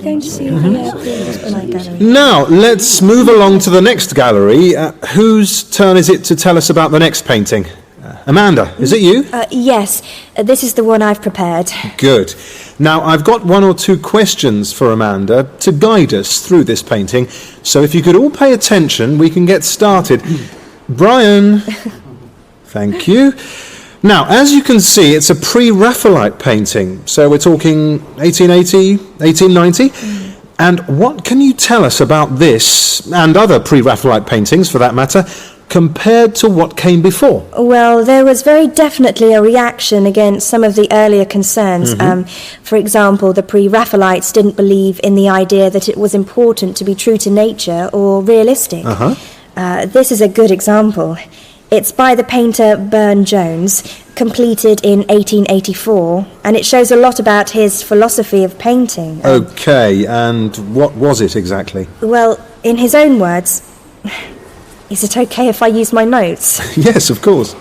going to see the gallery? Now, let's move along to the next gallery. Whose turn is it to tell us about the next painting? Amanda, is it you? Yes, this is the one I've prepared. Good. Now, I've got one or two questions for Amanda to guide us through this painting. So if you could all pay attention, we can get started. Brian. Thank you. Now, as you can see, it's a pre-Raphaelite painting. So we're talking 1880, 1890. And what can you tell us about this, and other pre-Raphaelite paintings for that matter, compared to what came before? Well, there was very definitely a reaction against some of the earlier concerns. For example, the pre-Raphaelites didn't believe in the idea that it was important to be true to nature or realistic. This is a good example. It's by the painter Burne-Jones, completed in 1884, and it shows a lot about his philosophy of painting. Okay, and what was it exactly? Well, in his own words... Is it okay if I use my notes? Yes, of course.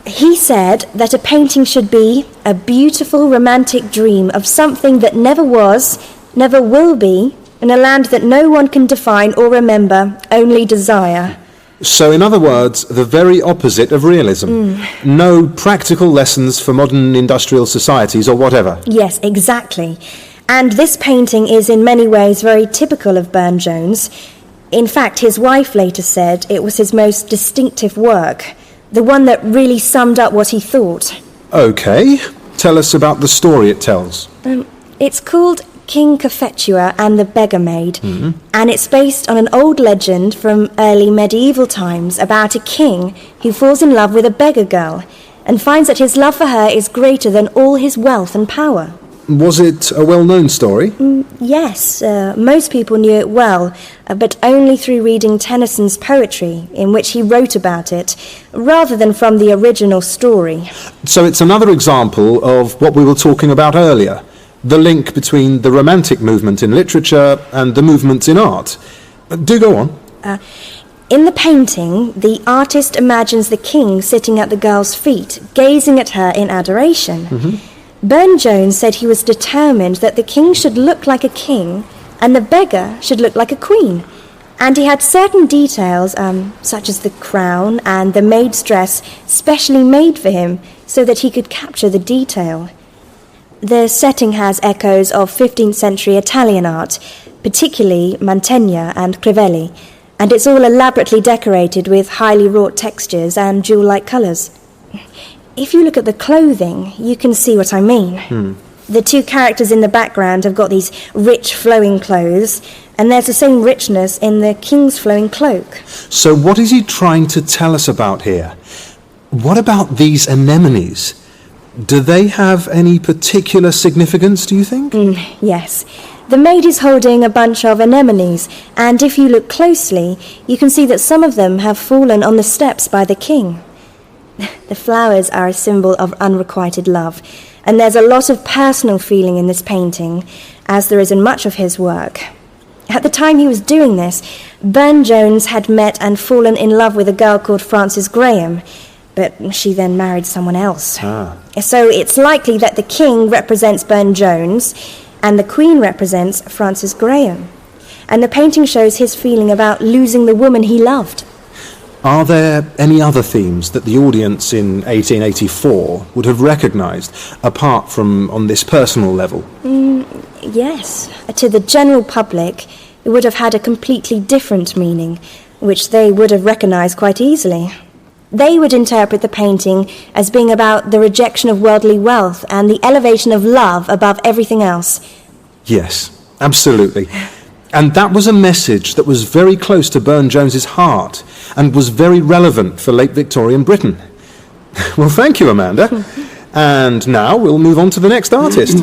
He said that a painting should be a beautiful romantic dream of something that never was, never will be, in a land that no one can define or remember, only desire. So, in other words, the very opposite of realism. No practical lessons for modern industrial societies or whatever. Yes, exactly. And this painting is in many ways very typical of Burne-Jones. In fact, his wife later said it was his most distinctive work, the one that really summed up what he thought. Okay, tell us about the story it tells. It's called King Cophetua and the Beggar Maid, and it's based on an old legend from early medieval times about a king who falls in love with a beggar girl and finds that his love for her is greater than all his wealth and power. Was it a well-known story? Yes, most people knew it well, but only through reading Tennyson's poetry, in which he wrote about it, rather than from the original story. So it's another example of what we were talking about earlier, the link between the Romantic movement in literature and the movements in art. Do go on. In the painting, the artist imagines the king sitting at the girl's feet, gazing at her in adoration. Burne-Jones said he was determined that the king should look like a king and the beggar should look like a queen. And he had certain details, such as the crown and the maid's dress, specially made for him so that he could capture the detail. The setting has echoes of 15th century Italian art, particularly Mantegna and Crivelli, and it's all elaborately decorated with highly wrought textures and jewel-like colours. If you look at the clothing, you can see what I mean. The two characters in the background have got these rich flowing clothes, and there's the same richness in the king's flowing cloak. So what is he trying to tell us about here? What about these anemones? Do they have any particular significance, do you think? Yes. The maid is holding a bunch of anemones, and if you look closely, you can see that some of them have fallen on the steps by the king. The flowers are a symbol of unrequited love, and there's a lot of personal feeling in this painting, as there is in much of his work. At the time he was doing this, Burne-Jones had met and fallen in love with a girl called Frances Graham, but she then married someone else. So it's likely that the king represents Burne-Jones, and the queen represents Frances Graham. And the painting shows his feeling about losing the woman he loved. Are there any other themes that the audience in 1884 would have recognised, apart from on this personal level? Yes. To the general public, it would have had a completely different meaning, which they would have recognised quite easily. They would interpret the painting as being about the rejection of worldly wealth and the elevation of love above everything else. Yes, absolutely. And that was a message that was very close to Burne-Jones's heart and was very relevant for late Victorian Britain. Well, thank you, Amanda. And now we'll move on to the next artist.